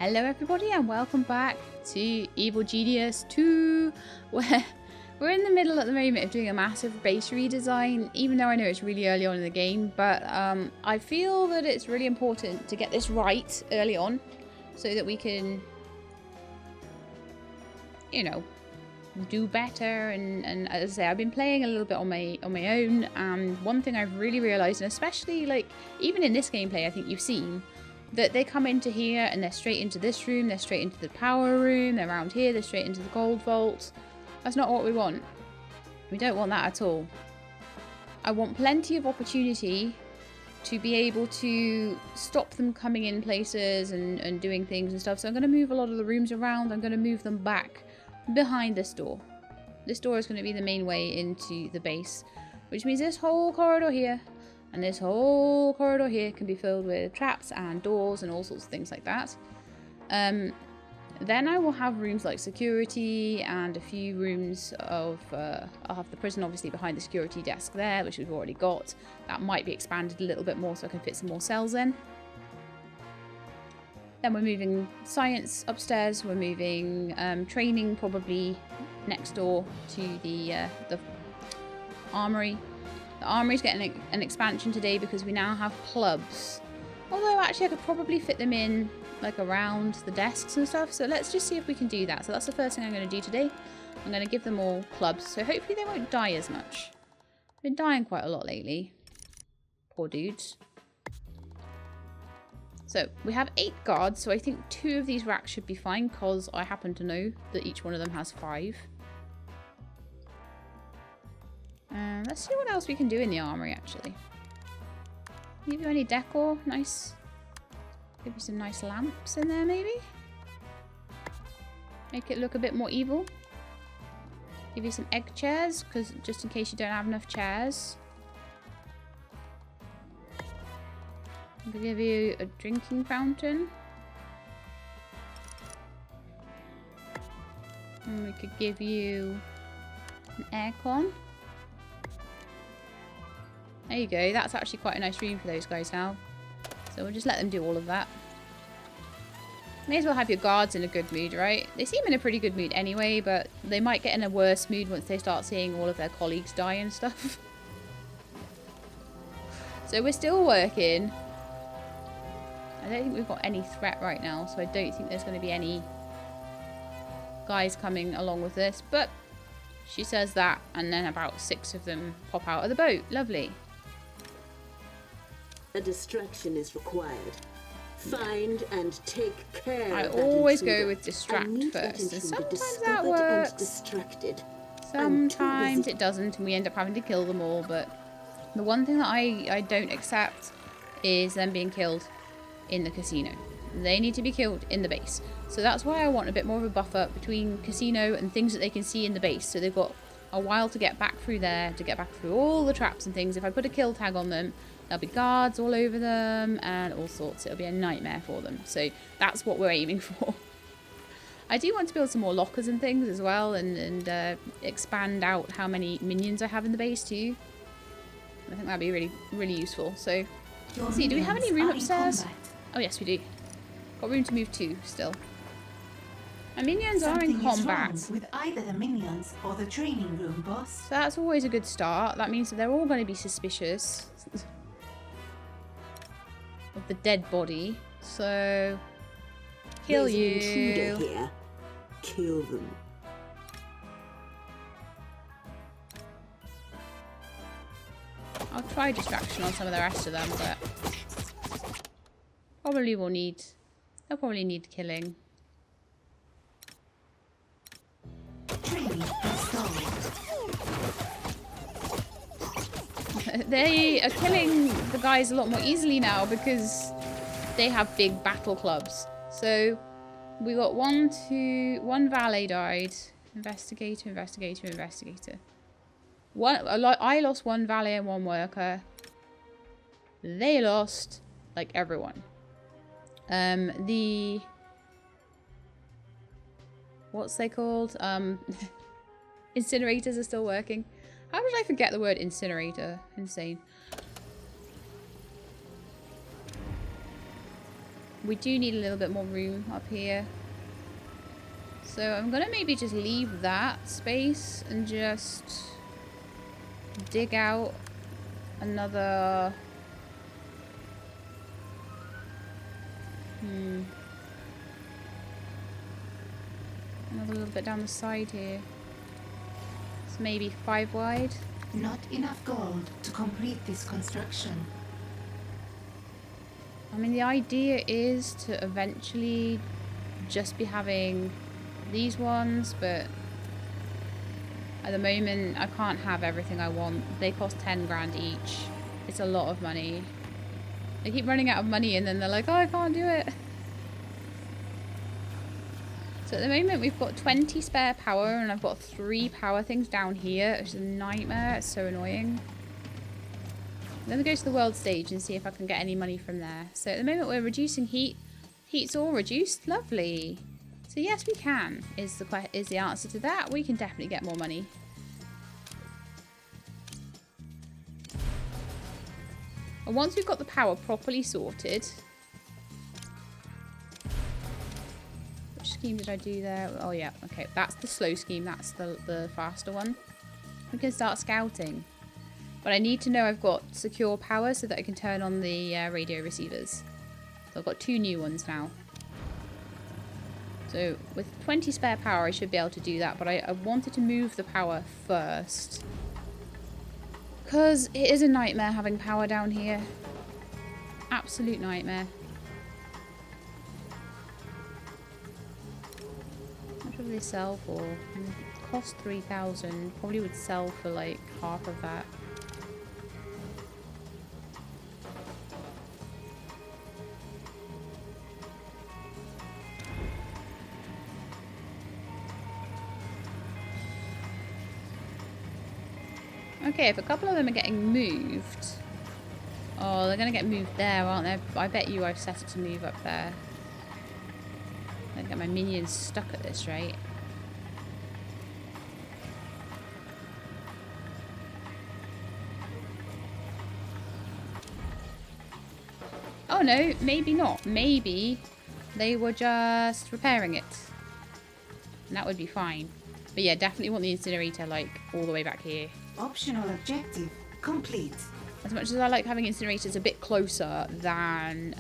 Hello everybody and welcome back to Evil Genius 2, where we're in the middle at the moment of doing a massive base redesign, even though I know it's really early on in the game, but I feel that it's really important to get this right early on so that we can, you know, do better. And as I say, I've been playing a little bit on my own, and one thing I've really realized, and especially like even in this gameplay I think you've seen, that they come into here and they're straight into this room, they're straight into the power room, they're around here, they're straight into the gold vault. That's not what we want. We don't want that at all. I want plenty of opportunity to be able to stop them coming in places and doing things and stuff. So I'm going to move a lot of the rooms around. I'm going to move them back behind this door. This door is going to be the main way into the base, which means this whole corridor here and this whole corridor here can be filled with traps and doors and all sorts of things like that. Then I will have rooms like security and a few rooms of... I'll have the prison obviously behind the security desk there, which we've already got. That might be expanded a little bit more so I can fit some more cells in. Then we're moving science upstairs. We're moving training probably next door to the armory. The armory's getting an expansion today because we now have clubs. Although actually I could probably fit them in like around the desks and stuff. So let's just see if we can do that. So that's the first thing I'm going to do today. I'm going to give them all clubs. So hopefully they won't die as much. They've been dying quite a lot lately. Poor dudes. So we have 8 guards. So I think 2 of these racks should be fine because I happen to know that each one of them has 5. Let's see what else we can do in the armory, actually. Give you any decor? Nice. Give you some nice lamps in there, maybe? Make it look a bit more evil. Give you some egg chairs, because just in case you don't have enough chairs. I'll give you a drinking fountain. And we could give you an aircon. There you go, that's actually quite a nice room for those guys now. So we'll just let them do all of that. May as well have your guards in a good mood, right? They seem in a pretty good mood anyway, but they might get in a worse mood once they start seeing all of their colleagues die and stuff. So we're still working. I don't think we've got any threat right now, so I don't think there's going to be any guys coming along with this. But she says that, and then about 6 of them pop out of the boat. Lovely. A distraction is required. Find and take care. I of that always intruder. go with distract first, and sometimes that And works. distracted. Sometimes it doesn't, and we end up having to kill them all. But the one thing that I don't accept is them being killed in the casino. They need to be killed in the base. So that's why I want a bit more of a buffer between casino and things that they can see in the base. So they've got a while to get back through there, to get back through all the traps and things. If I put a kill tag on them, there'll be guards all over them and all sorts. It'll be a nightmare for them. So that's what we're aiming for. I do want to build some more lockers and things as well, and expand out how many minions I have in the base too. I think that'd be really, really useful. So let's see, do we have any room upstairs? Oh yes, we do. Got room to move 2 still. My minions are in combat. With either the minions or the training room, boss. So that's always a good start. That means that they're all going to be suspicious of the dead body. So kill There's you. An intruder here. Kill them. I'll try distraction on some of the rest of them, but probably will need. They'll probably need killing. They are killing the guys a lot more easily now because they have big battle clubs. So we got one valet died. Investigator, investigator, investigator. I lost 1 valet and 1 worker. They lost like everyone. What's they called? Incinerators are still working. How did I forget the word incinerator? Insane. we do need a little bit more room up here. So I'm going to maybe just leave that space and just dig out another... Another little bit down the side here. It's maybe 5 wide. Not enough gold to complete this construction. I mean, the idea is to eventually just be having these ones, but at the moment I can't have everything I want. They cost 10 grand each. It's a lot of money. They keep running out of money and then they're like, oh, I can't do it. So at the moment we've got 20 spare power and I've got 3 power things down here. It's a nightmare. It's so annoying. I'm going to go to the world stage and see if I can get any money from there. So at the moment we're reducing heat. Heat's all reduced. Lovely. So yes, we can, is the answer to that. We can definitely get more money. And once we've got the power properly sorted... Which scheme did I do there? Oh yeah, okay. That's the slow scheme. That's the faster one. We can start scouting. But I need to know I've got secure power so that I can turn on the radio receivers. So I've got 2 new ones now. So with 20 spare power I should be able to do that. But I wanted to move the power first. Because it is a nightmare having power down here. Absolute nightmare. How much would they sell for? Cost 3,000. Probably would sell for like half of that. Okay, if a couple of them are getting moved... Oh, they're going to get moved there, aren't they? I bet you I've set it to move up there. I'm going to get my minions stuck at this rate. Oh no, maybe not. Maybe they were just repairing it. And that would be fine. But yeah, definitely want the incinerator like all the way back here. Optional objective complete. As much as I like having incinerators a bit closer than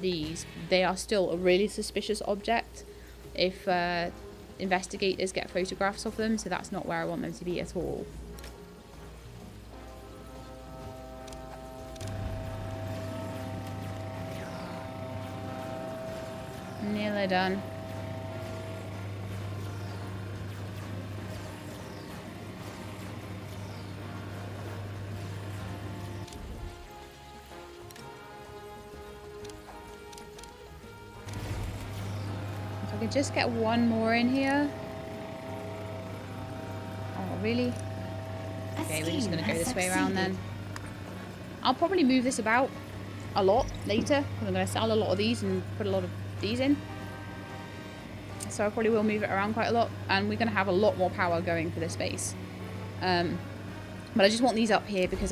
these, they are still a really suspicious object if investigators get photographs of them, so that's not where I want them to be at all. Nearly done. I could just get one more in here. Oh, really? Okay, we're just going to go this way around then. I'll probably move this about a lot later, because I'm going to sell a lot of these and put a lot of these in. So I probably will move it around quite a lot, and we're going to have a lot more power going for this base. But I just want these up here because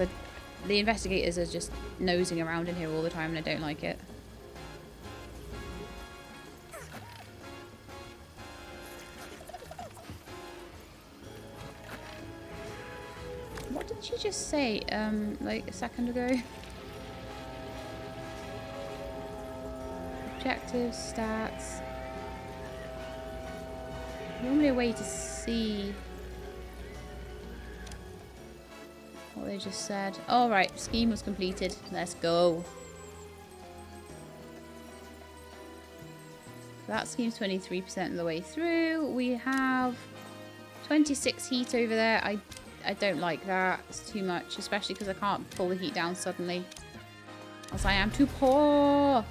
the investigators are just nosing around in here all the time and I don't like it. What did she just say, like a second ago? Objectives, stats. Normally a way to see what they just said. All right, scheme was completed. Let's go. That scheme's 23% of the way through. We have 26 heat over there. I don't like that. It's too much, especially because I can't pull the heat down suddenly. As I am too poor.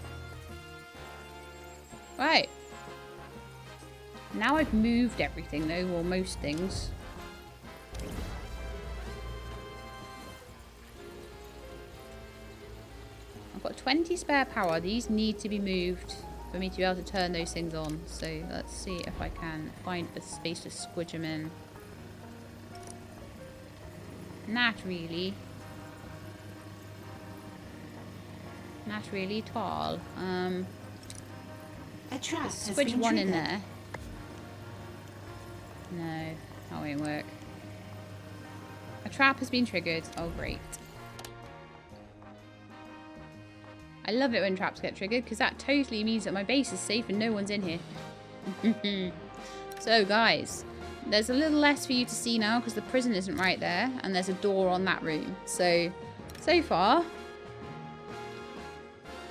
Right. Now I've moved everything though, or most things. I've got 20 spare power. These need to be moved for me to be able to turn those things on. So let's see if I can find a space to squidge them in. Not really. Not really at all. A trap has Switch been one in triggered. there. No, that won't work. A trap has been triggered. Oh, great. I love it when traps get triggered because that totally means that my base is safe and no one's in here. So, guys, there's a little less for you to see now because the prison isn't right there and there's a door on that room. So far,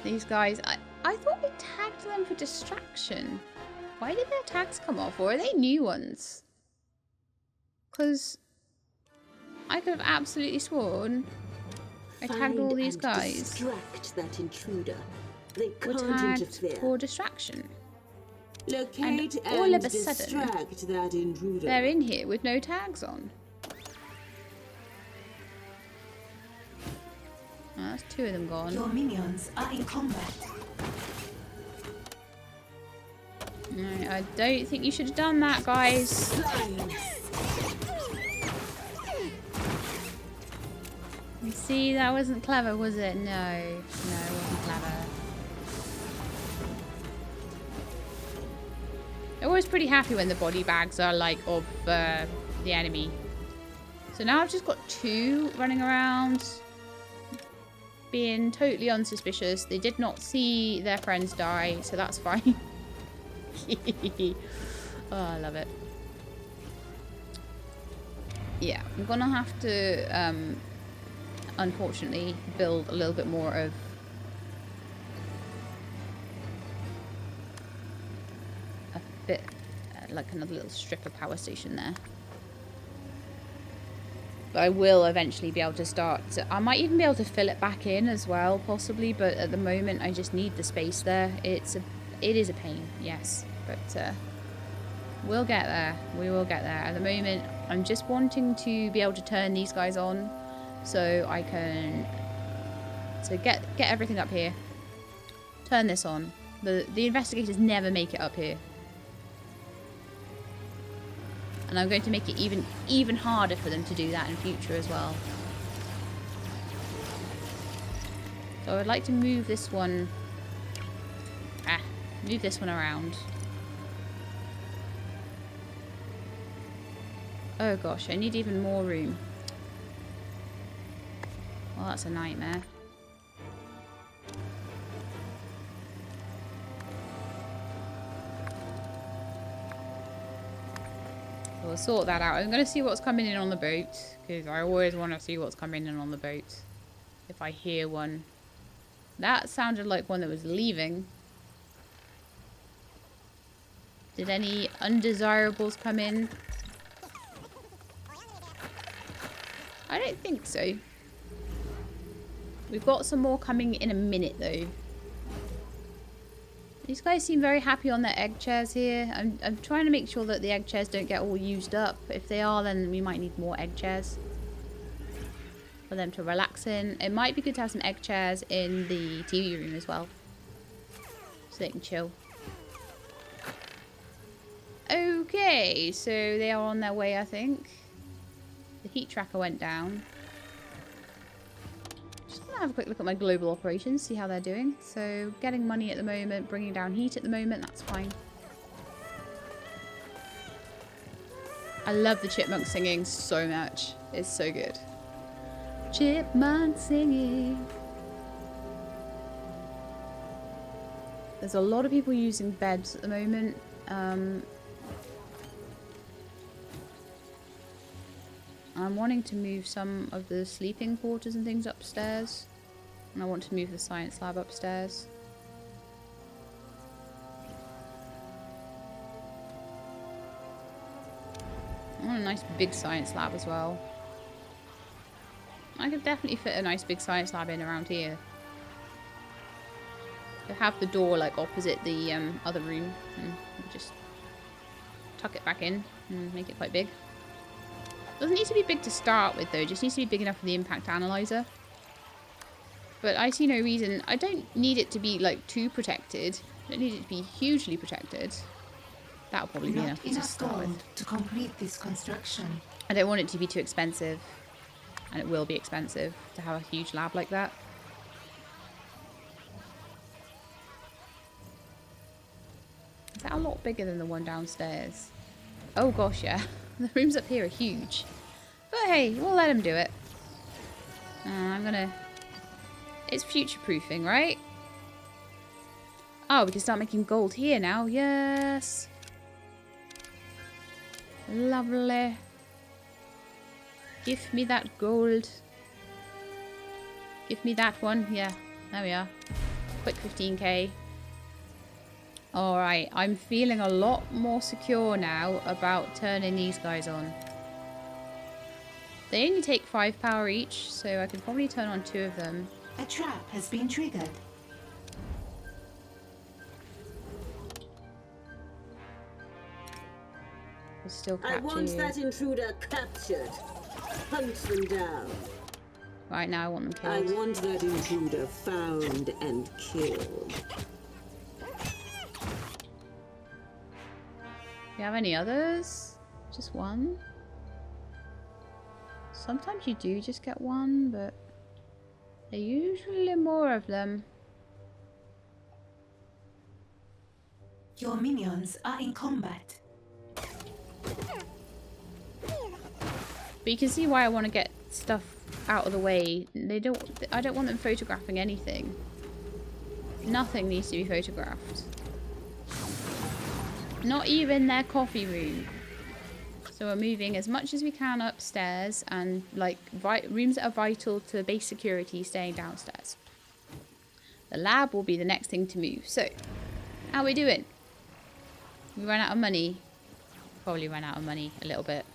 these guys... I thought we tagged them for distraction. Why did their tags come off? Or are they new ones? Because I could have absolutely sworn I tagged all these guys. Distract that intruder. They Were can't tagged interfere. for distraction. Locate And all and of a sudden, distract that intruder. they're in here with no tags on. Oh, that's two of them gone. Your minions are in combat. No, I don't think you should have done that, guys. You see, that wasn't clever, was it? No, it wasn't clever. I'm always pretty happy when the body bags are like of the enemy. So now I've just got two running around being totally unsuspicious. They did not see their friends die, so that's fine. Oh, I love it. Yeah, I'm gonna have to unfortunately build a little bit more of a bit like another little strip of power station there. But I will eventually be able to start. I might even be able to fill it back in as well, possibly. But at the moment, I just need the space there. It is a pain, yes, but we'll get there. We will get there. At the moment, I'm just wanting to be able to turn these guys on, so I can get everything up here. Turn this on. The investigators never make it up here. And I'm going to make it even harder for them to do that in future as well. So I'd like to move this one... move this one around. Oh gosh, I need even more room. Well, that's a nightmare. We'll sort that out. I'm going to see what's coming in on the boat, because I always want to see what's coming in on the boat. If I hear one. That sounded like one that was leaving. Did any undesirables come in? I don't think so. We've got some more coming in a minute, though. These guys seem very happy on their egg chairs here. I'm trying to make sure that the egg chairs don't get all used up. If they are, then we might need more egg chairs for them to relax in. It might be good to have some egg chairs in the TV room as well, so they can chill. Okay, so they are on their way, I think. The heat tracker went down. Just gonna have a quick look at my global operations, see how they're doing. So, getting money at the moment, bringing down heat at the moment, that's fine. I love the chipmunk singing so much. It's so good. Chipmunk singing. There's a lot of people using beds at the moment. I'm wanting to move some of the sleeping quarters and things upstairs. And I want to move the science lab upstairs. I want a nice big science lab as well. I could definitely fit a nice big science lab in around here. To have the door like opposite the other room and just tuck it back in and make it quite big. Doesn't need to be big to start with though, just needs to be big enough for the impact analyzer. But I see no reason, I don't need it to be like too protected. I don't need it to be hugely protected. That'll probably be enough to start with. To complete this construction. I don't want it to be too expensive. And it will be expensive to have a huge lab like that. Is that a lot bigger than the one downstairs? Oh gosh, yeah. The rooms up here are huge. But hey, we'll let him do it. I'm gonna... It's future-proofing, right? Oh, we can start making gold here now. Yes. Lovely. Give me that gold. Give me that one. Yeah, there we are. Quick 15k. Alright, I'm feeling a lot more secure now about turning these guys on. They only take 5 power each, so I can probably turn on 2 of them. A trap has been triggered. We'll still I capture want you. that intruder captured. Hunt them down. Right now I want them I killed. want that intruder found and killed. Do you have any others? Just one? Sometimes you do just get one, but there are usually more of them. Your minions are in combat. But you can see why I want to get stuff out of the way. I don't want them photographing anything. Nothing needs to be photographed. Not even their coffee room. So we're moving as much as we can upstairs and like rooms that are vital to base security staying downstairs. The lab will be the next thing to move. So, how are we doing? We ran out of money. Probably ran out of money a little bit.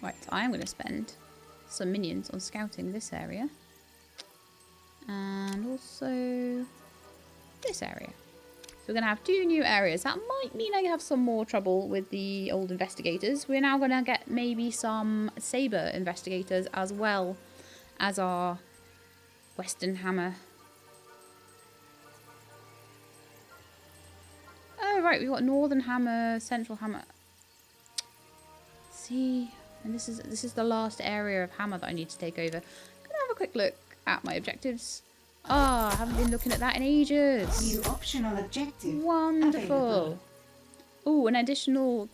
Right, I am going to spend some minions on scouting this area. And also this area. So we're going to have 2 new areas. That might mean I have some more trouble with the old investigators. We're now going to get maybe some saber investigators as well as our Western hammer. Oh, right, we've got Northern hammer, Central hammer. See... And this is the last area of hammer that I need to take over. Gonna have a quick look at my objectives. Ah, I haven't been looking at that in ages. New optional objective. Wonderful. Oh, and additional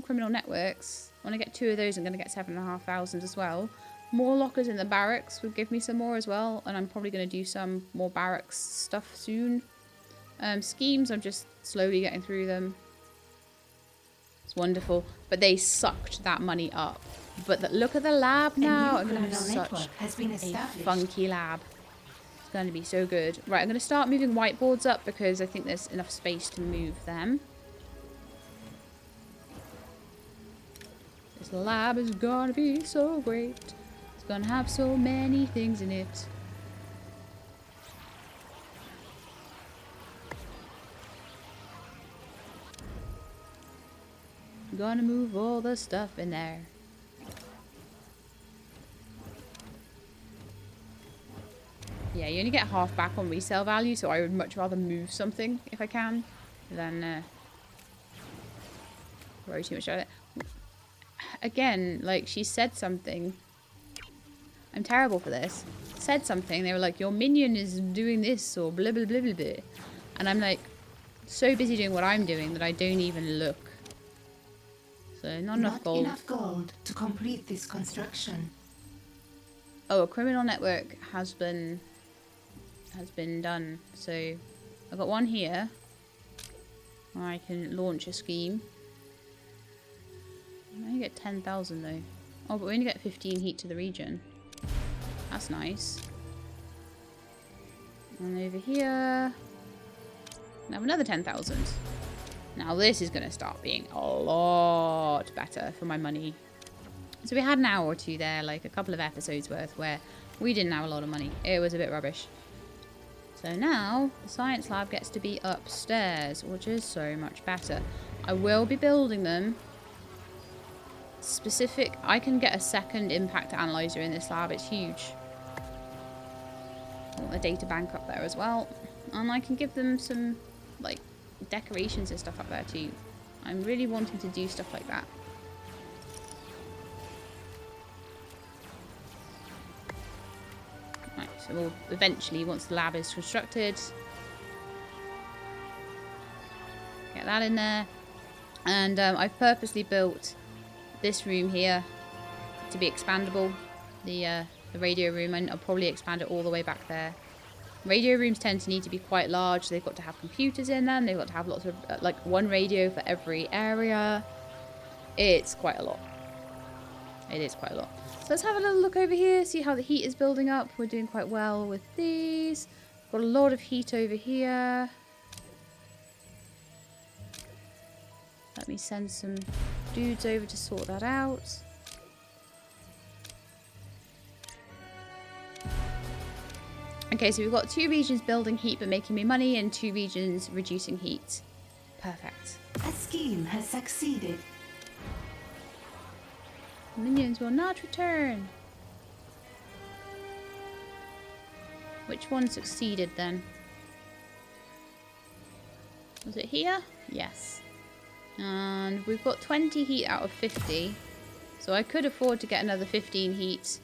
criminal networks. When I get 2 of those, I'm gonna get 7,500 as well. More lockers in the barracks would give me some more as well, and I'm probably gonna do some more barracks stuff soon. Schemes, I'm just slowly getting through them. It's wonderful, but they sucked that money up. But look at the lab now. I'm going to have such a funky lab. It's going to be so good. Right, I'm going to start moving whiteboards up because I think there's enough space to move them. This lab is going to be so great. It's going to have so many things in it. Gonna move all the stuff in there. Yeah, you only get half back on resale value, so I would much rather move something if I can than worry too much about it. Again, like, she said something. I'm terrible for this. Said something, they were like, your minion is doing this or blah blah blah blah blah. And I'm like, so busy doing what I'm doing that I don't even look. So not enough gold. Not enough gold to complete this construction. Oh, a criminal network has been done. So I've got one here where I can launch a scheme. I only get 10,000 though. Oh, but we only get 15 heat to the region. That's nice. And over here, I have another 10,000. Now this is going to start being a lot better for my money. So we had an hour or 2 there, like a couple of episodes worth, where we didn't have a lot of money. It was a bit rubbish. So now the science lab gets to be upstairs, which is so much better. I will be building them. Specific, I can get a second impact analyzer in this lab. It's huge. I want the data bank up there as well. And I can give them some, like, decorations and stuff up there too. I'm really wanting to do stuff like that. So we'll eventually, once the lab is constructed, get that in there. And I've purposely built this room here to be expandable. The radio room, and I'll probably expand it all the way back there. Radio rooms tend to need to be quite large. They've got to have computers in them. They've got to have lots of, like, one radio for every area. It's quite a lot. It is quite a lot. So let's have a little look over here, see how the heat is building up. We're doing quite well with these. Got a lot of heat over here. Let me send some dudes over to sort that out. Okay, so we've got 2 regions building heat but making me money, and 2 regions reducing heat. Perfect. A scheme has succeeded. Minions will not return. Which one succeeded then? Was it here? Yes. And we've got 20 heat out of 50. So I could afford to get another 15 heat.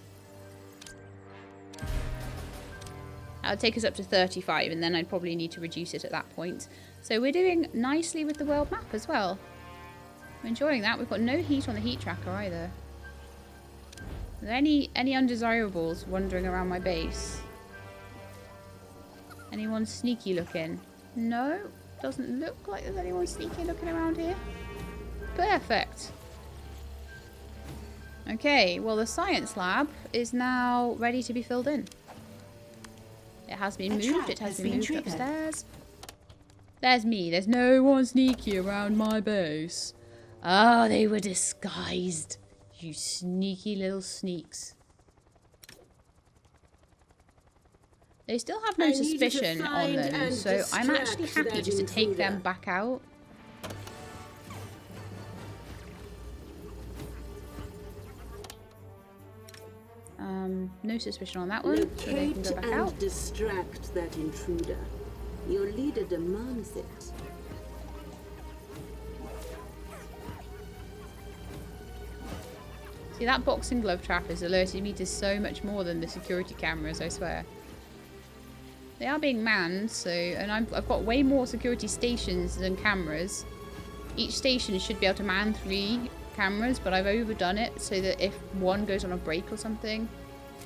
That would take us up to 35, and then I'd probably need to reduce it at that point. So we're doing nicely with the world map as well. I'm enjoying that. We've got no heat on the heat tracker either. Are there any undesirables wandering around my base? Anyone sneaky looking? No? Doesn't look like there's anyone sneaky looking around here. Perfect. Okay, well the science lab is now ready to be filled in. It has been moved. It has been moved upstairs. There's me. There's no one sneaky around my base. Ah, they were disguised. You sneaky little sneaks. They still have no suspicion on them, so I'm actually happy just to take them back out. No suspicion on that one, so they can go back out. Distract that intruder. Your leader demands it. See, that boxing glove trap has alerted me to so much more than the security cameras, I swear. They are being manned, so, and I've got way more security stations than cameras. Each station should be able to man 3 cameras, but I've overdone it so that if one goes on a break or something,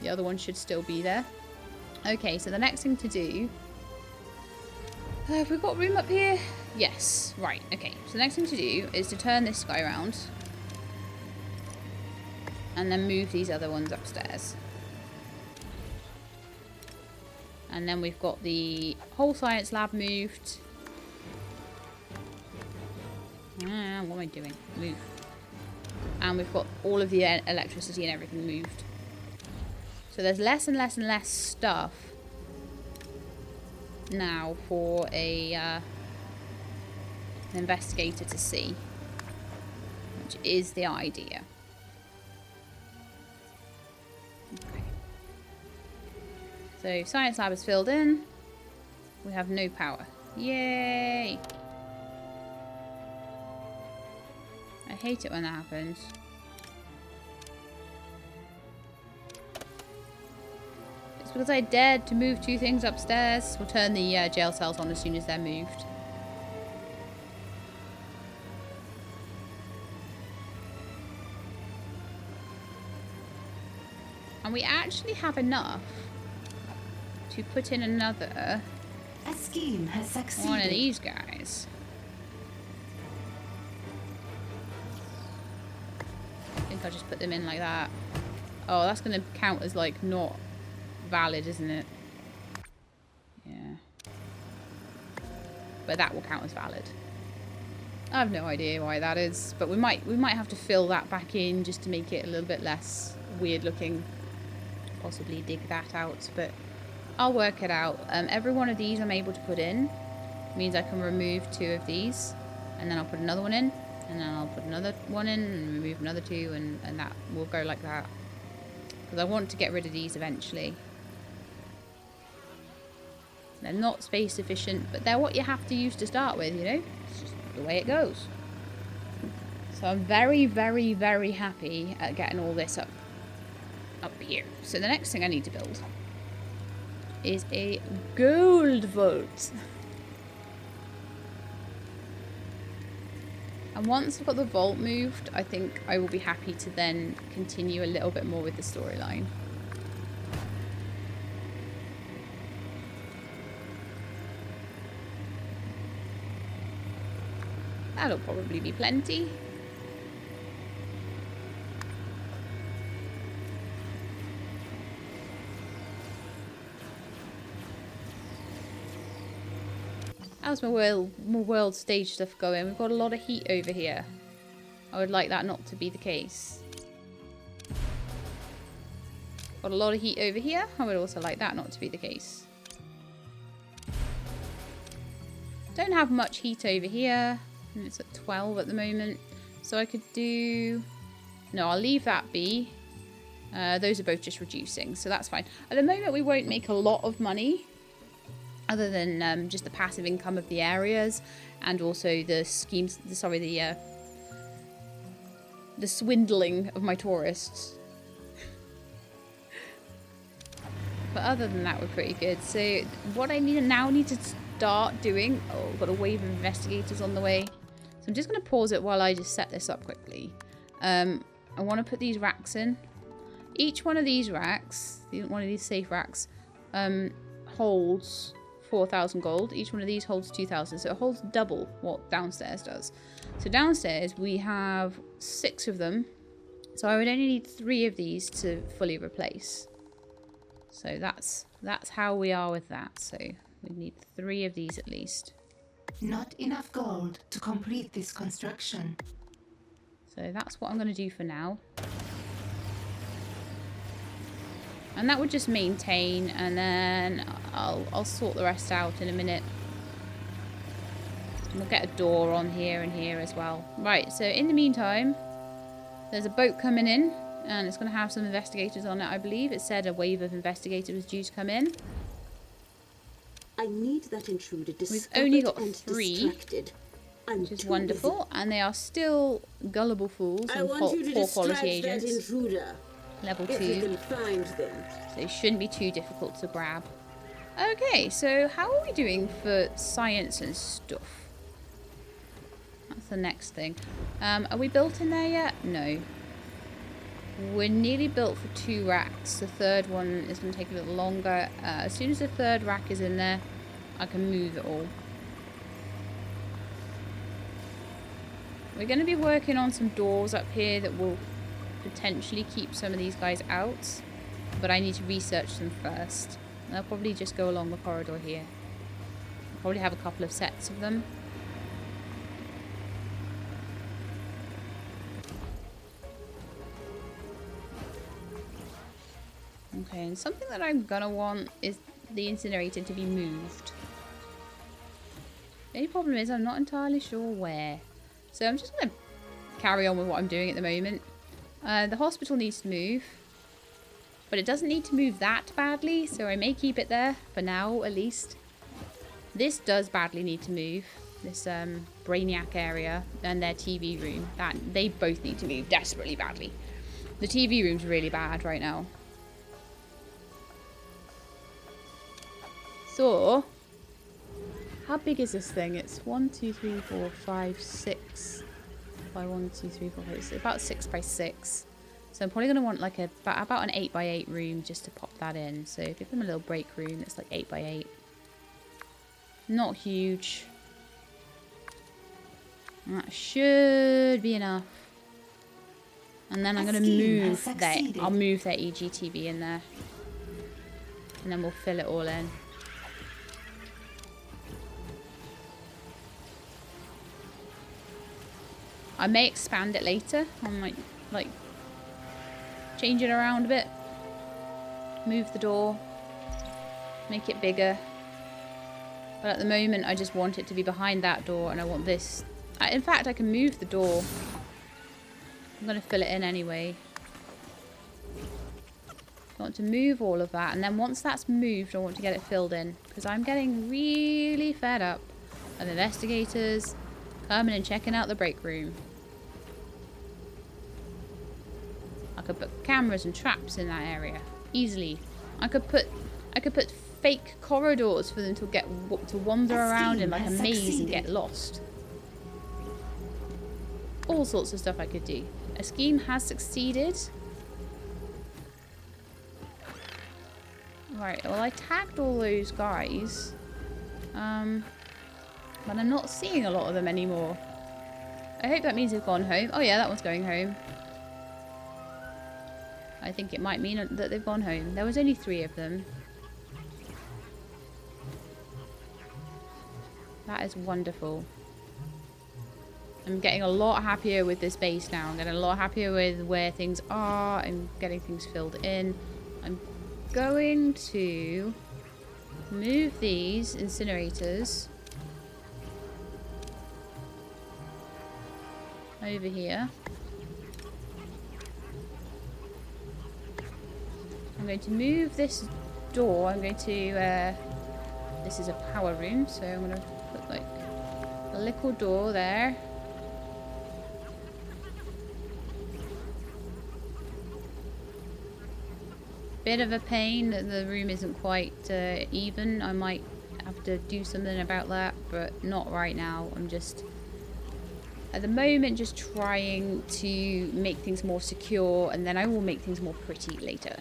the other one should still be there. Okay, so the next thing to do... have we got room up here? Yes. Right, okay. So the next thing to do is to turn this guy around. And then move these other ones upstairs. And then we've got the whole science lab moved. What am I doing? Move. And we've got all of the electricity and everything moved. So there's less and less and less stuff now for an investigator to see, which is the idea. Okay. So science lab is filled in. We have no power. Yay! I hate it when that happens. It's because I dared to move 2 things upstairs. We'll turn the jail cells on as soon as they're moved. And we actually have enough to put in another A scheme has succeeded. one of these guys. I think I'll just put them in like that. Oh, that's going to count as, like, not valid, isn't it? Yeah. But that will count as valid. I have no idea why that is, but we might have to fill that back in just to make it a little bit less weird looking. Possibly dig that out, but I'll work it out. Every one of these I'm able to put in means I can remove 2 of these, and then I'll put another one in, and then I'll put another one in and remove another 2, and that will go like that, because I want to get rid of these eventually. They're not space efficient, but they're what you have to use to start with, you know? It's just the way it goes. So I'm very, very, very happy at getting all this up here. So the next thing I need to build is a gold vault. And once I've got the vault moved, I think I will be happy to then continue a little bit more with the storyline. That'll probably be plenty. How's my world stage stuff going? We've got a lot of heat over here. I would like that not to be the case. Got a lot of heat over here. I would also like that not to be the case. Don't have much heat over here. It's at 12 at the moment. So I could do... No, I'll leave that be. Those are both just reducing, so that's fine. At the moment, we won't make a lot of money. Other than just the passive income of the areas, and also the schemes. Sorry, the swindling of my tourists. But other than that, we're pretty good. So what I need to start doing. Oh, I've got a wave of investigators on the way. So I'm just going to pause it while I just set this up quickly. I want to put these racks in. Each one of these racks, one of these safe racks, holds 4,000 gold. Each one of these holds 2,000, so it holds double what downstairs does. So downstairs we have 6 of them, so I would only need 3 of these to fully replace. So that's how we are with that. So we need 3 of these at least. Not enough gold to complete this construction. So that's what I'm going to do for now. And that would just maintain, and then I'll sort the rest out in a minute. And we'll get a door on here and here as well. Right, so in the meantime, there's a boat coming in, and it's going to have some investigators on it, I believe. It said a wave of investigators was due to come in. I need that intruder We've only got and 3, distracted. which is wonderful, and they are still gullible fools and poor quality agents. That intruder. Level 2. If you can find them. So they shouldn't be too difficult to grab. Okay, so how are we doing for science and stuff? That's the next thing. Are we built in there yet? No. We're nearly built for 2 racks. The third one is going to take a little longer. As soon as the third rack is in there, I can move it all. We're going to be working on some doors up here that will potentially keep some of these guys out, but I need to research them first. They'll probably just go along the corridor here. I'll probably have a couple of sets of them. Okay, and something that I'm gonna want is the incinerator to be moved. The only problem is I'm not entirely sure where. So I'm just gonna carry on with what I'm doing at the moment. The hospital needs to move, but it doesn't need to move that badly, so I may keep it there for now at least. This does badly need to move, this Brainiac area and their TV room. They both need to move desperately badly. The TV room's really bad right now. So, how big is this thing? It's 1, 2, 3, 4, 5, 6 by 1, 2, 3, 4, 5, 6. About 6 by 6. So I'm probably going to want like about an 8 by 8 room just to pop that in. So give them a little break room that's like 8 by 8. Not huge. That should be enough. And then I'm going to I'll move their EGTV in there. And then we'll fill it all in. I may expand it later. I might like change it around a bit. Move the door. Make it bigger. But at the moment I just want it to be behind that door, and I want this. In fact, I can move the door. I'm going to fill it in anyway. I want to move all of that, and then once that's moved I want to get it filled in, because I'm getting really fed up of investigators coming and checking out the break room. I could put cameras and traps in that area easily. I could put fake corridors for them to wander around in like a maze and get lost. All sorts of stuff I could do. A scheme has succeeded. Right, well I tagged all those guys. But I'm not seeing a lot of them anymore. I hope that means they've gone home. Oh yeah, that one's going home. I think it might mean that they've gone home. There was only 3 of them. That is wonderful. I'm getting a lot happier with this base now. I'm getting a lot happier with where things are. I'm getting things filled in. I'm going to move these incinerators over here. I'm going to move this door. I'm going to, this is a power room, so I'm going to put like a little door there. Bit of a pain that the room isn't quite even. I might have to do something about that, but not right now. I'm just, at the moment, just trying to make things more secure, and then I will make things more pretty later.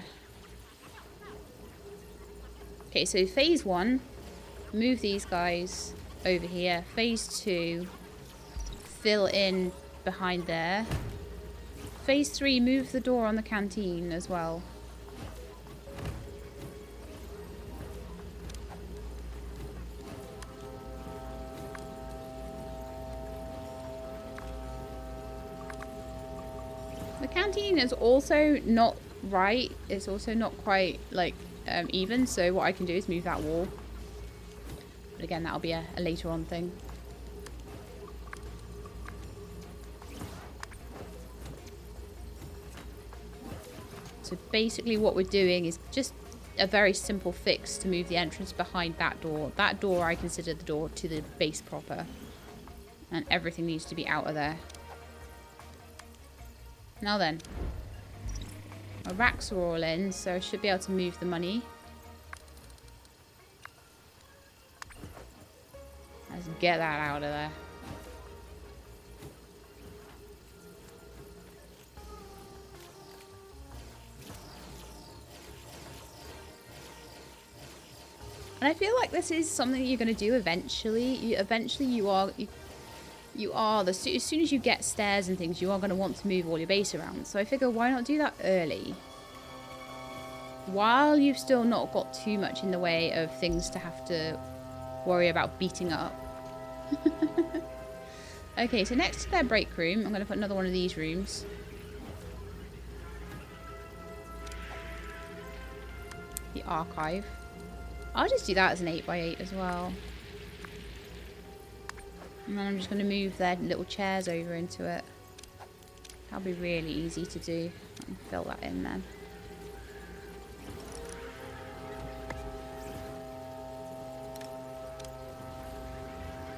Okay, so phase 1, move these guys over here. Phase 2, fill in behind there. Phase 3, move the door on the canteen as well. The canteen is also not right. It's also not quite like even. So what I can do is move that wall. But again, that'll be a later on thing. So basically what we're doing is just a very simple fix to move the entrance behind that door. That door I consider the door to the base proper. And everything needs to be out of there. Now then, my racks are all in, so I should be able to move the money. Let's get that out of there. And I feel like this is something you're going to do eventually. As soon as you get stairs and things, you are going to want to move all your base around. So I figure, why not do that early? While you've still not got too much in the way of things to have to worry about beating up. Okay, so next to their break room, I'm going to put another one of these rooms. The archive. I'll just do that as an 8x8 as well. And then I'm just going to move their little chairs over into it. That'll be really easy to do. Let me fill that in then.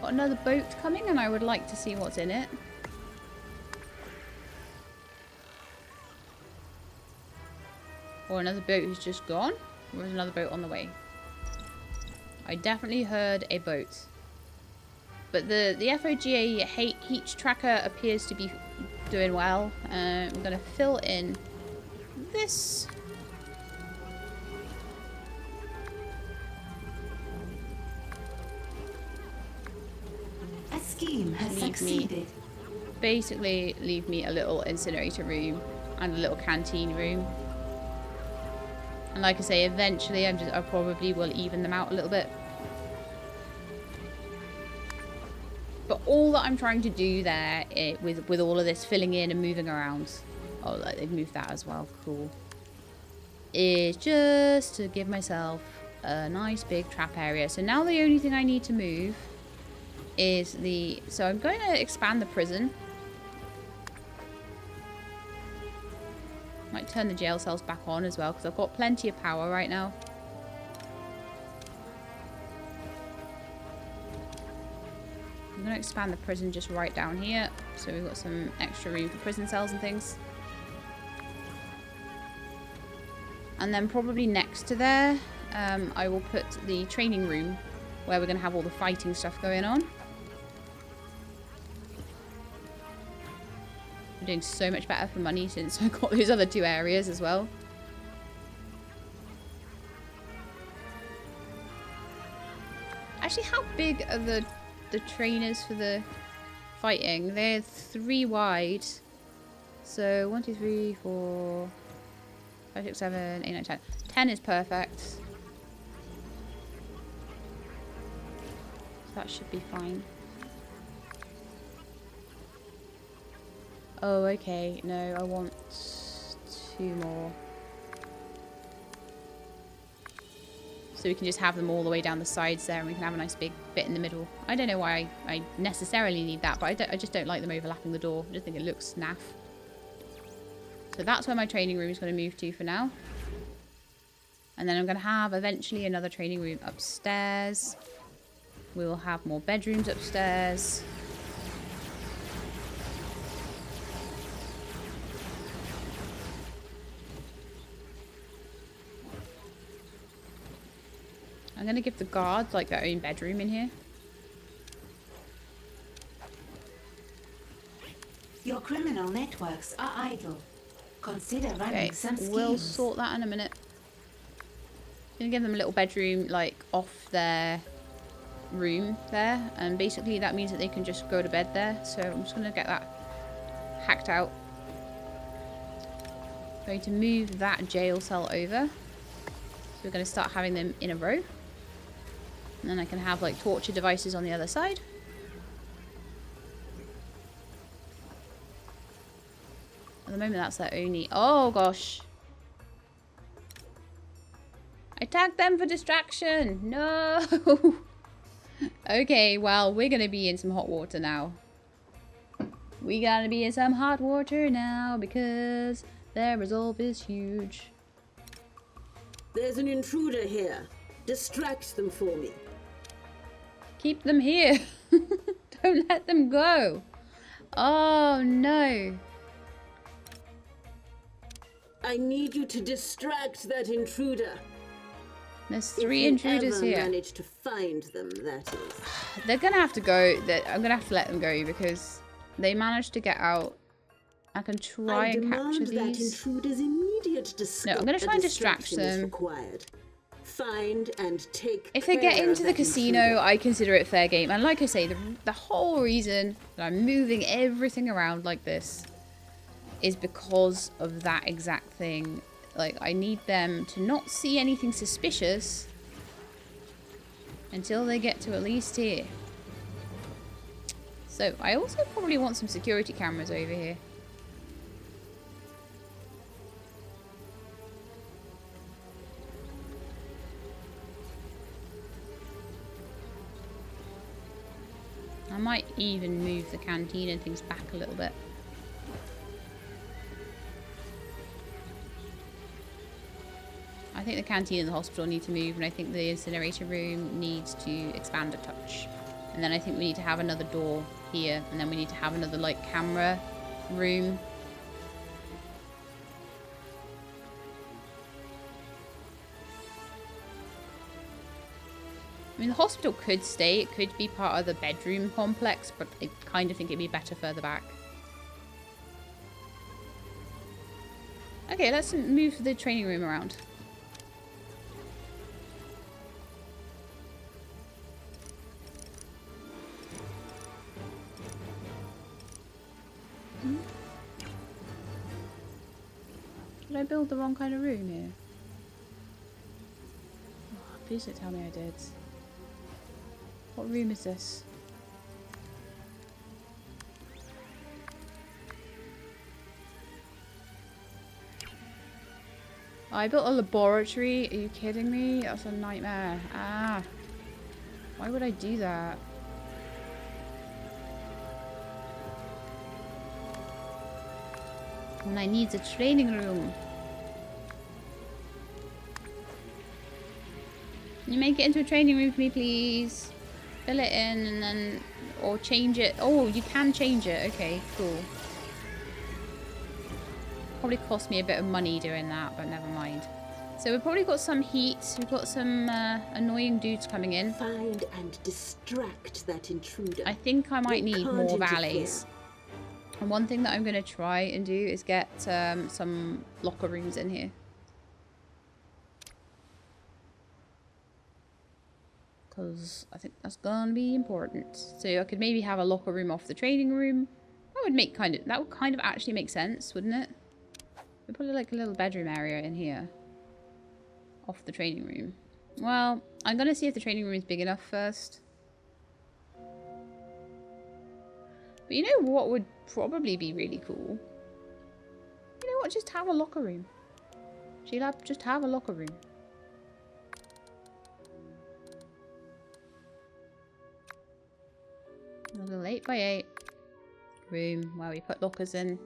Got another boat coming and I would like to see what's in it. Or another boat who's just gone. Or is another boat on the way? I definitely heard a boat. But the FOGA heat tracker appears to be doing well. I'm going to fill in this. A scheme has succeeded. Basically, leave me a little incinerator room and a little canteen room. And like I say, eventually I probably will even them out a little bit. But all that I'm trying to do there with all of this filling in and moving around, oh, like they've moved that as well, cool, is just to give myself a nice big trap area. So now the only thing I need to move is so I'm going to expand the prison. Might turn the jail cells back on as well because I've got plenty of power right now. I'm going to expand the prison just right down here. So we've got some extra room for prison cells and things. And then probably next to there, I will put the training room where we're going to have all the fighting stuff going on. I'm doing so much better for money since I got those other 2 areas as well. Actually, how big are the trainers for the fighting? They're 3 wide. So 1, 2, 3, 4, 5, 6, 7, 8, 9, 10. 10 is perfect. So that should be fine. Oh, okay. No, I want 2 more. So we can just have them all the way down the sides there, and we can have a nice big bit in the middle. I don't know why I necessarily need that, but I just don't like them overlapping the door. I just think it looks naff. So that's where my training room is going to move to for now. And then I'm going to have eventually another training room upstairs. We will have more bedrooms upstairs. I'm going to give the guards like their own bedroom in here. Your criminal networks are idle. Consider running Okay, some schemes. we'll sort that in a minute. I'm going to give them a little bedroom like off their room there. And basically that means that they can just go to bed there. So I'm just going to get that hacked out. Going to move that jail cell over. So we're going to start having them in a row. And then I can have like torture devices on the other side. At the moment that's their only... Oh gosh. I tagged them for distraction. No. Okay, well, we're going to be in some hot water now. We gotta be in some hot water now because their resolve is huge. There's an intruder here. Distract them for me. Keep them here. Don't let them go. Oh no. I need you to distract that intruder. There's 3 intruders if you here. ever manage to find them, that is. They're gonna have to go. I'm gonna have to let them go because they managed to get out. I can try and capture that these. intruder's immediate No, I'm gonna try and distract distraction is them. required. Find and take If they get care into of the that casino, intruder. I consider it fair game. And like I say, the whole reason that I'm moving everything around like this is because of that exact thing. Like, I need them to not see anything suspicious until they get to at least here. So, I also probably want some security cameras over here. I might even move the canteen and things back a little bit. I think the canteen and the hospital need to move, and I think the incinerator room needs to expand a touch. And then I think we need to have another door here, and then we need to have another, like, camera room. I mean, the hospital could stay. It could be part of the bedroom complex, but I kind of think it'd be better further back. Okay, let's move the training room around. Did I build the wrong kind of room here? Oh, please don't tell me I did. What room is this? Oh, I built a laboratory. Are you kidding me? That's a nightmare. Ah. Why would I do that? When I need a training room. Can you make it into a training room for me, please? Fill it in and then... Or change it. Oh, you can change it. Okay, cool. Probably cost me a bit of money doing that, but never mind. So we've probably got some heat. We've got some annoying dudes coming in. Find and distract that intruder. I think I might They need can't more interfere. valleys. And one thing that I'm going to try and do is get some locker rooms in here. Because I think that's going to be important. So I could maybe have a locker room off the training room. That would kind of actually make sense, wouldn't it? We put like a little bedroom area in here. Off the training room. Well, I'm going to see if the training room is big enough first. But you know what would probably be really cool? You know what? Just have a locker room. Sheila, just have a locker room. A little 8x8 room where we put lockers in.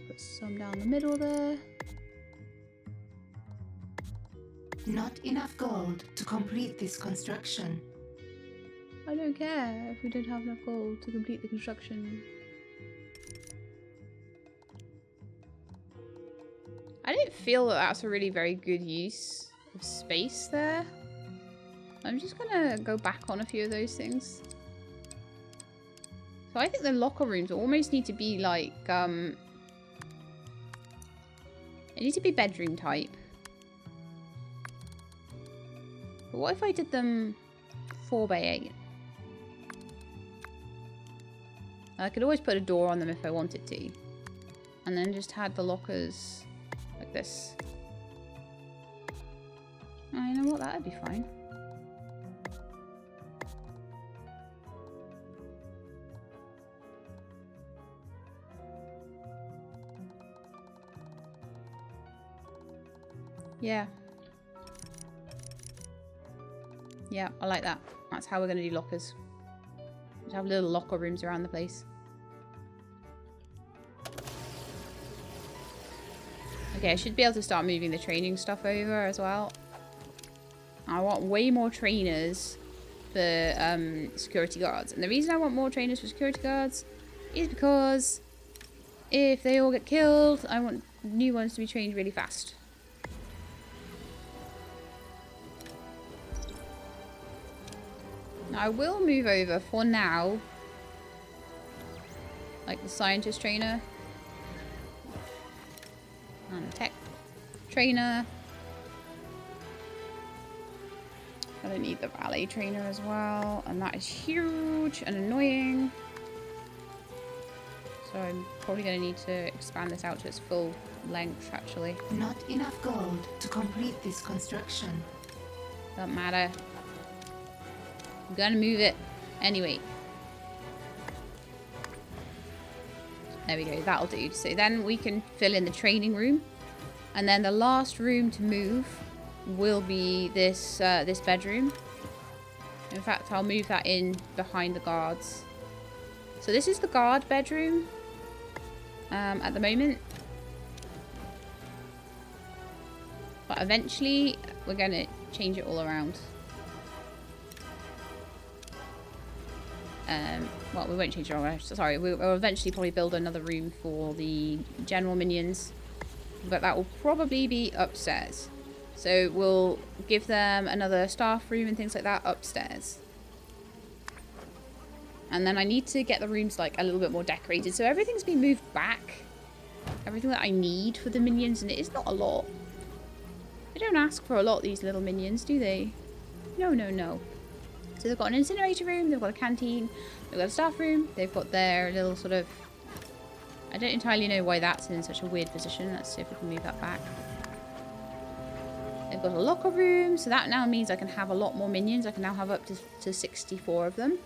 Put some down the middle there. Not enough gold to complete this construction. I don't care if we don't have enough gold to complete the construction. I don't feel that that's a really very good use of space there. I'm just gonna go back on a few of those things. So I think the locker rooms almost need to be like, they need to be bedroom type. But what if I did them 4x8? I could always put a door on them if I wanted to. And then just had the lockers like this. Oh, you know what? That'd be fine. Yeah. Yeah, I like that. That's how we're going to do lockers. Just have little locker rooms around the place. Okay, I should be able to start moving the training stuff over as well. I want way more trainers for security guards. And the reason I want more trainers for security guards is because if they all get killed, I want new ones to be trained really fast. Now, I will move over for now, like the scientist trainer and the tech trainer. I don't need the valet trainer as well, and that is huge and annoying. So I'm probably going to need to expand this out to its full length, actually. Not enough gold to complete this construction. Doesn't matter. I'm gonna move it anyway. There we go, that'll do. So then we can fill in the training room. And then the last room to move will be this this bedroom. In fact, I'll move that in behind the guards. So this is the guard bedroom at the moment. But eventually we're gonna change it all around. Well, we won't change it all. Sorry, we'll eventually probably build another room for the general minions, but that will probably be upstairs. So we'll give them another staff room and things like that upstairs. And then I need to get the rooms like a little bit more decorated. So everything's been moved back. Everything that I need for the minions, and it is not a lot. They don't ask for a lot, these little minions, do they? No, no, no. So they've got an incinerator room, they've got a canteen, they've got a staff room, they've got their little sort of... I don't entirely know why that's in such a weird position. Let's see if we can move that back. They've got a locker room, so that now means I can have a lot more minions. I can now have up to 64 of them.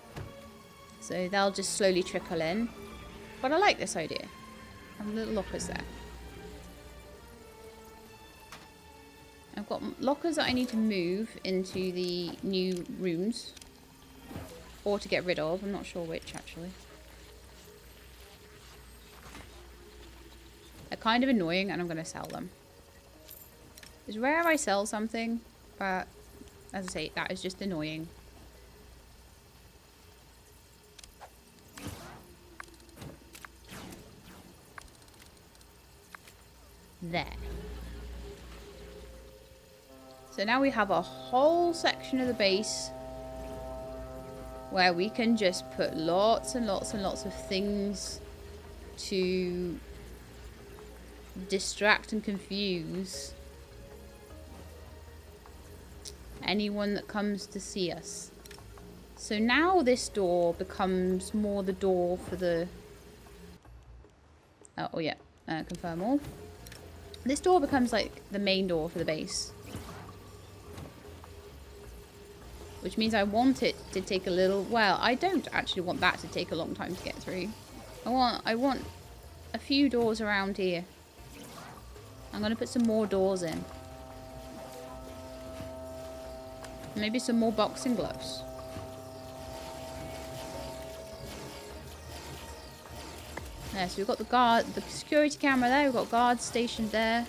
So they'll just slowly trickle in. But I like this idea. Have little lockers there. I've got lockers that I need to move into the new rooms. Or to get rid of. I'm not sure which, actually. They're kind of annoying and I'm going to sell them. It's rare I sell something, but as I say, that is just annoying. There. So now we have a whole section of the base where we can just put lots and lots and lots of things to distract and confuse anyone that comes to see us. So now this door becomes more the door for the... Oh yeah, confirm all. This door becomes like the main door for the base. Which means I want it to take a little... Well, I don't actually want that to take a long time to get through. I want a few doors around here. I'm going to put some more doors in. Maybe some more boxing gloves. Yeah, so we've got the security camera there. We've got guards stationed there.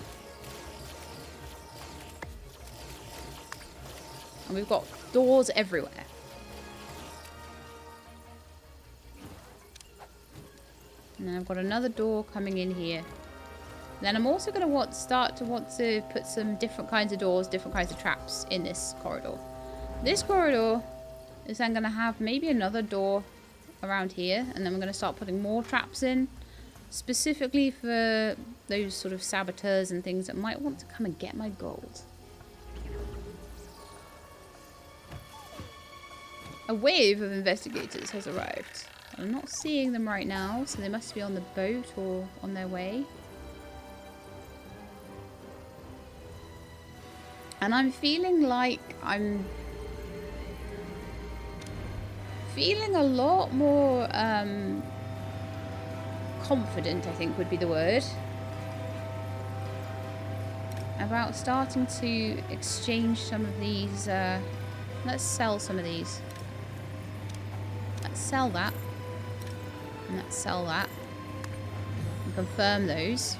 And we've got doors everywhere. And then I've got another door coming in here. Then I'm also going to start to want to put some different kinds of doors, different kinds of traps in this corridor. This corridor is then going to have maybe another door around here. And then we're going to start putting more traps in. Specifically for those sort of saboteurs and things that might want to come and get my gold. A wave of investigators has arrived. I'm not seeing them right now, so they must be on the boat or on their way. And I'm feeling like I'm feeling a lot more confident, I think would be the word, about starting to exchange some of these. Let's sell some of these. Let's sell that. And let's sell that. And confirm those.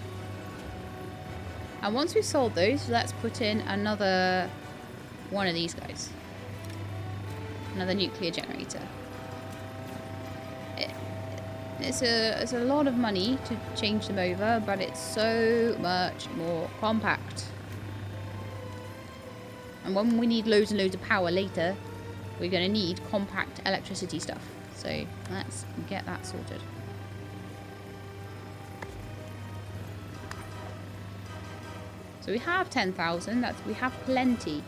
And once we've sold those, let's put in another one of these guys. Another nuclear generator. It's a lot of money to change them over, but it's so much more compact. And when we need loads and loads of power later, we're going to need compact electricity stuff. So let's get that sorted. So we have 10,000. We have plenty.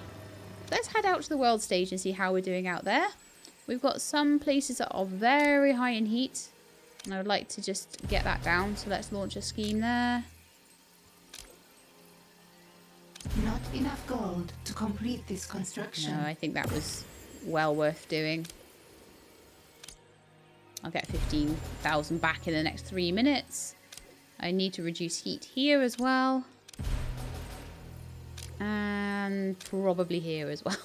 Let's head out to the world stage and see how we're doing out there. We've got some places that are very high in heat. And I would like to just get that down. So let's launch a scheme there. Not enough gold to complete this construction. No, I think that was well worth doing. I'll get 15,000 back in the next 3 minutes. I need to reduce heat here as well. And probably here as well.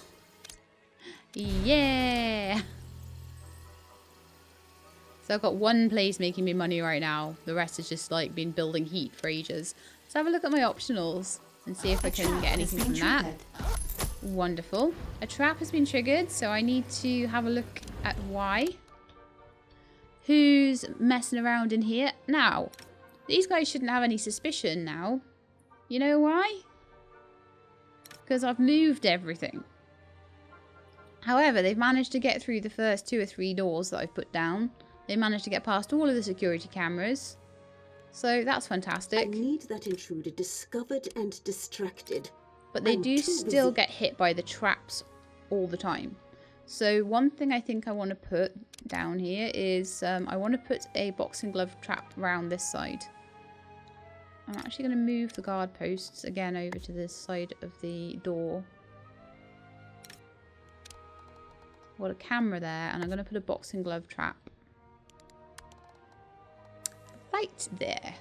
Yeah! So I've got one place making me money right now. The rest has just like been building heat for ages. Let's have a look at my optionals and see if I can get anything from that. Wonderful. A trap has been triggered, so I need to have a look at why. Who's messing around in here? Now, these guys shouldn't have any suspicion now. You know why? Because I've moved everything. However, they've managed to get through the first 2 or 3 doors that I've put down. They managed to get past all of the security cameras. So that's fantastic. I need that intruder discovered and distracted. But they do still get hit by the traps all the time. So one thing I think I want to put down here is I want to put a boxing glove trap around this side. I'm actually going to move the guard posts again over to this side of the door. I've got a camera there, and I'm going to put a boxing glove trap right there.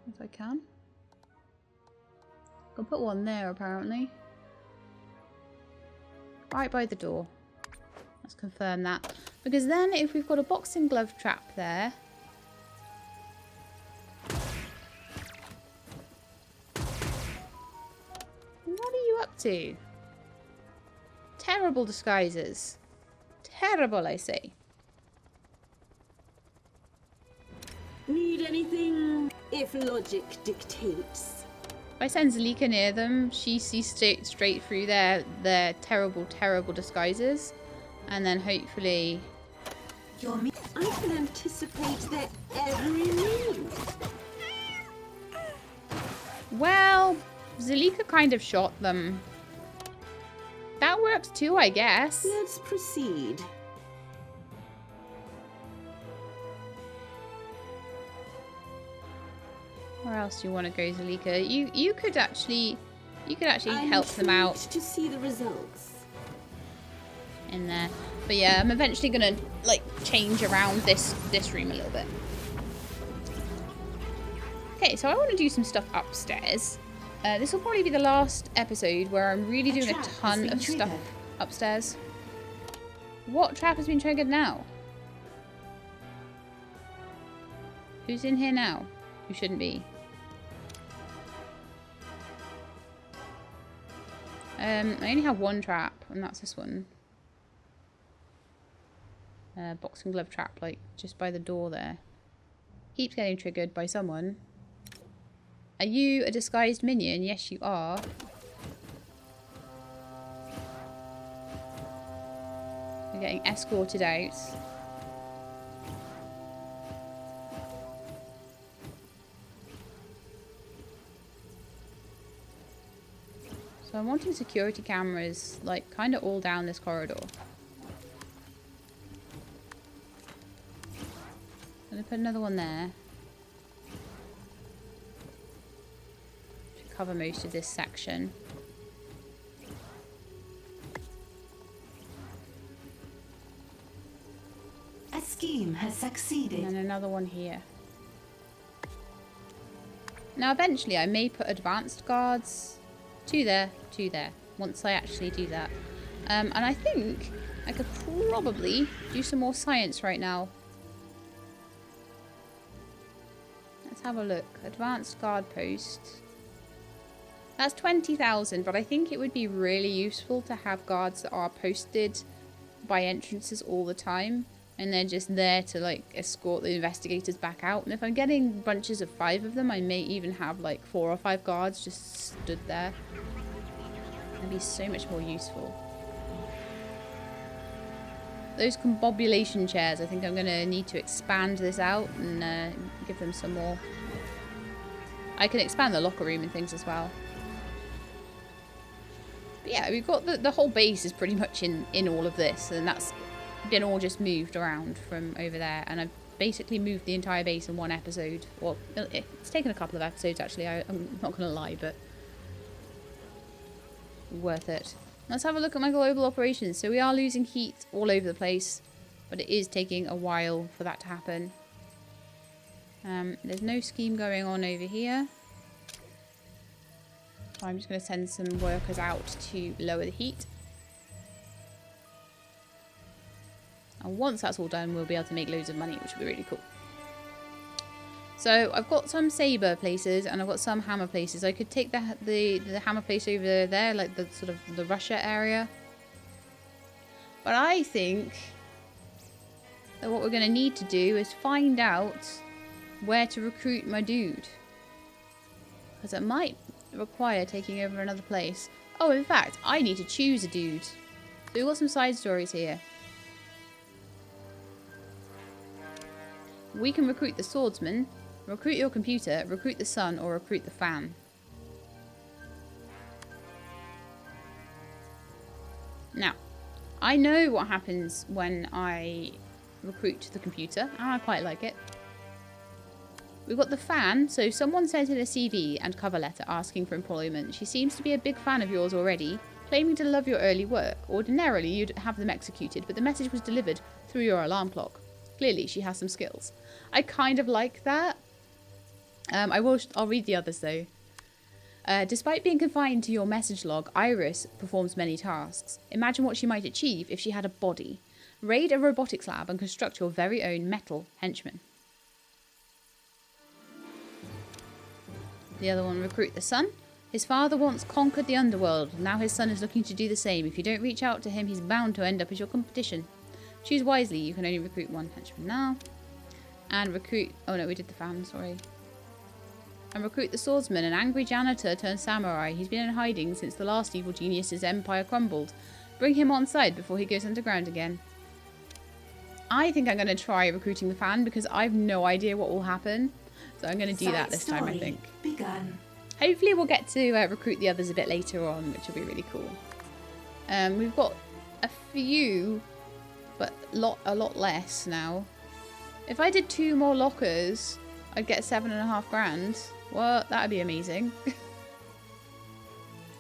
If I can. I'll put one there apparently. Right by the door. Let's confirm that. Because then if we've got a boxing glove trap there, to? Terrible disguises. Terrible, I say. Need anything? If logic dictates. If I send Zalika near them, she sees straight through their terrible, terrible disguises. And then hopefully... I can anticipate their every move. Well, Zalika kind of shot them. That works too, I guess. Let's proceed. Where else do you want to go, Zalika? You could actually I'm help them out intrigued to see the results. in there. But yeah, I'm eventually gonna like change around this room a little bit. Okay, so I want to do some stuff upstairs. This will probably be the last episode where I'm really doing a ton of stuff upstairs. What trap has been triggered now? Who's in here now? Who shouldn't be? I only have one trap, and that's this one. Boxing glove trap, like, just by the door there. Keeps getting triggered by someone. Are you a disguised minion? Yes, you are. You're getting escorted out. So I'm wanting security cameras, like, kind of all down this corridor. I'm gonna put another one there. To cover most of this section. A scheme has succeeded. And another one here. Now eventually I may put advanced guards. Two there, once I actually do that. And I think I could probably do some more science right now. Let's have a look. Advanced guard post. That's 20,000, but I think it would be really useful to have guards that are posted by entrances all the time. And they're just there to, like, escort the investigators back out. And if I'm getting bunches of 5 of them, I may even have, like, 4 or 5 guards just stood there. That'd be so much more useful. Those combobulation chairs, I think I'm going to need to expand this out and give them some more. I can expand the locker room and things as well. But yeah, we've got the whole base is pretty much in all of this. And that's been all just moved around from over there, and I've basically moved the entire base in one episode. Well, it's taken a couple of episodes actually, I'm not gonna lie, but worth it. Let's have a look at my global operations. So we are losing heat all over the place, but it is taking a while for that to happen. There's no scheme going on over here, so I'm just going to send some workers out to lower the heat. And once that's all done, we'll be able to make loads of money, which will be really cool. So I've got some saber places and I've got some hammer places. I could take the hammer place over there, like the sort of the Russia area. But I think that what we're going to need to do is find out where to recruit my dude. Because it might require taking over another place. Oh, in fact, I need to choose a dude. So we've got some side stories here. We can recruit the swordsman, recruit your computer, recruit the sun, or recruit the fan. Now, I know what happens when I recruit the computer, and I quite like it. We've got the fan, so someone sent in a CV and cover letter asking for employment. She seems to be a big fan of yours already, claiming to love your early work. Ordinarily, you'd have them executed, but the message was delivered through your alarm clock. Clearly, she has some skills. I kind of like that. I'll read the others though. Despite being confined to your message log, Iris performs many tasks. Imagine what she might achieve if she had a body. Raid a robotics lab and construct your very own metal henchman. The other one, recruit the sun. His father once conquered the underworld. Now his son is looking to do the same. If you don't reach out to him, he's bound to end up as your competition. Choose wisely. You can only recruit one henchman now. And recruit... Oh no, we did the fan, sorry. And recruit the swordsman, an angry janitor turned samurai. He's been in hiding since the last evil genius's empire crumbled. Bring him on side before he goes underground again. I think I'm going to try recruiting the fan because I have no idea what will happen. So I'm going to do that this time, I think. Begun. Hopefully we'll get to recruit the others a bit later on, which will be really cool. We've got a few, but a lot less now. If I did 2 more lockers, I'd get 7.5 grand. Well, that'd be amazing.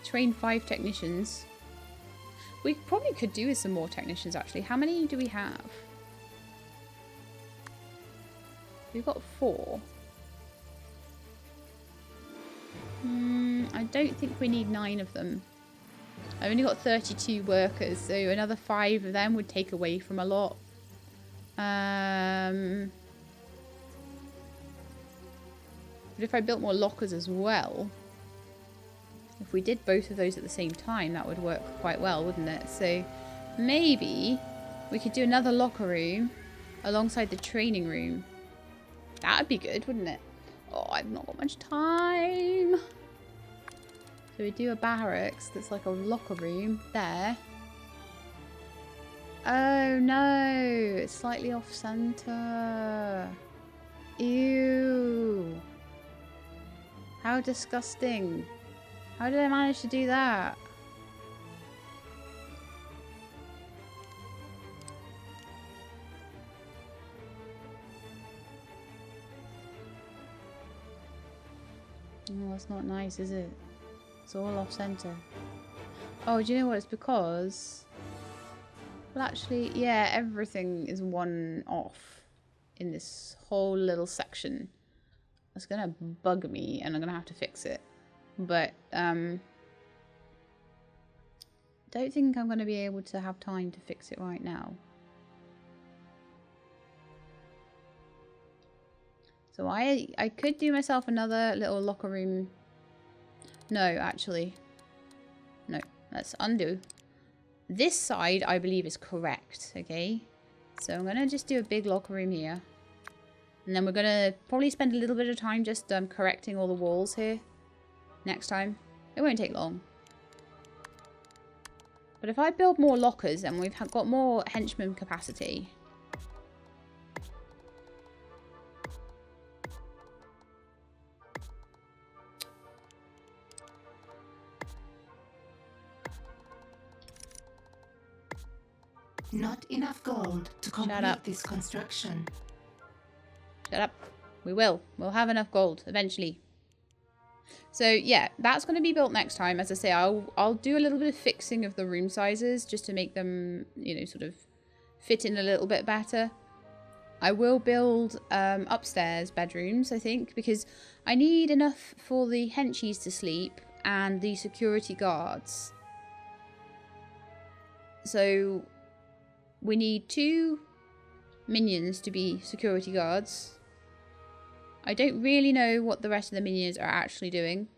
Train 5 technicians. We probably could do with some more technicians, actually. How many do we have? We've got 4. I don't think we need 9 of them. I've only got 32 workers, so another 5 of them would take away from a lot. But if I built more lockers as well, if we did both of those at the same time, that would work quite well, wouldn't it? So maybe we could do another locker room alongside the training room. That would be good, wouldn't it? Oh, I've not got much time. So we do a barracks that's like a locker room there. Oh no, it's slightly off center. Ew. How disgusting. How did I manage to do that? Oh, that's not nice, is it? It's all off center. Oh, do you know what? It's because... Well, actually, yeah, everything is one off in this whole little section. That's gonna bug me, and I'm gonna have to fix it. But, don't think I'm gonna be able to have time to fix it right now. So I could do myself another little locker room. No, actually. No, let's undo. This side, I believe, is correct, okay? So I'm going to just do a big locker room here. And then we're going to probably spend a little bit of time just correcting all the walls here next time. It won't take long. But if I build more lockers, then we've got more henchman capacity. Not enough gold to complete this construction. Shut up. We will. We'll have enough gold eventually. So yeah, that's going to be built next time. As I say, I'll do a little bit of fixing of the room sizes just to make them, you know, sort of fit in a little bit better. I will build upstairs bedrooms, I think, because I need enough for the henchies to sleep and the security guards. So we need 2 minions to be security guards. I don't really know what the rest of the minions are actually doing,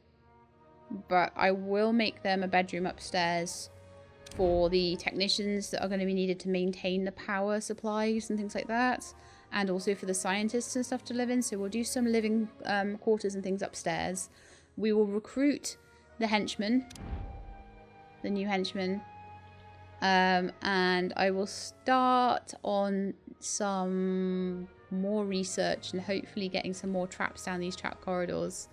but I will make them a bedroom upstairs for the technicians that are going to be needed to maintain the power supplies and things like that, and also for the scientists and stuff to live in. So we'll do some living quarters and things upstairs. We will recruit the henchmen, the new henchmen, and I will start on some more research and hopefully getting some more traps down these trap corridors.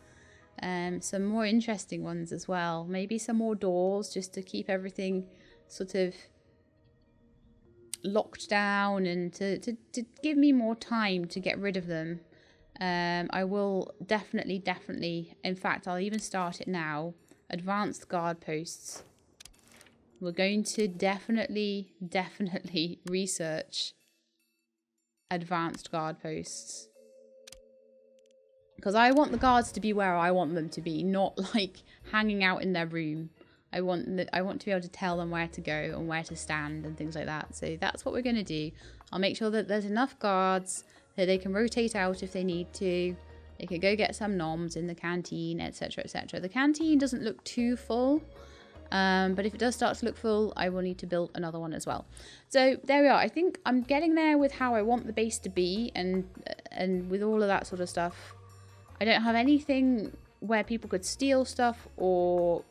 Some more interesting ones as well. Maybe some more doors just to keep everything sort of locked down and to give me more time to get rid of them. I will definitely, in fact, I'll even start it now. Advanced guard posts. We're going to definitely research advanced guard posts. Because I want the guards to be where I want them to be, not like hanging out in their room. I want to be able to tell them where to go and where to stand and things like that. So that's what we're going to do. I'll make sure that there's enough guards that they can rotate out if they need to. They could go get some noms in the canteen, etc, etc. The canteen doesn't look too full, but if it does start to look full, I will need to build another one as well. So there we are. I think I'm getting there with how I want the base to be, and with all of that sort of stuff. I don't have anything where people could steal stuff or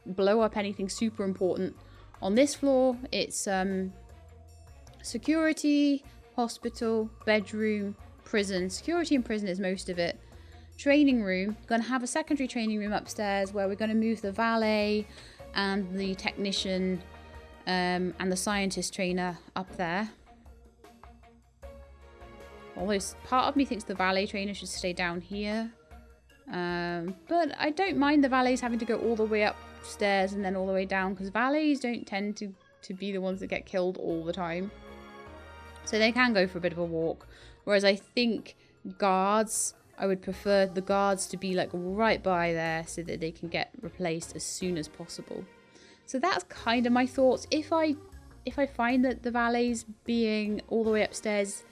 blow up anything super important. On this floor, it's security, hospital, bedroom, prison. Security and prison is most of it. Training room. Going to have a secondary training room upstairs where we're going to move the valet and the technician and the scientist trainer up there. Although part of me thinks the valet trainer should stay down here. But I don't mind the valets having to go all the way upstairs and then all the way down, because valets don't tend to be the ones that get killed all the time. So they can go for a bit of a walk. Whereas I think guards, I would prefer the guards to be like right by there so that they can get replaced as soon as possible. So that's kind of my thoughts. If I find that the valets being all the way upstairs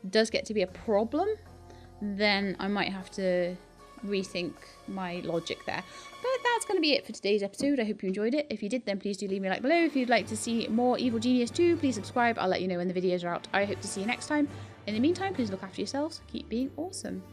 does get to be a problem, then I might have to rethink my logic there. But that's going to be it for today's episode. I hope you enjoyed it. If you did, then please do leave me a like below. If you'd like to see more Evil Genius 2, please subscribe. I'll let you know when the videos are out. I hope to see you next time. In the meantime, please look after yourselves. Keep being awesome.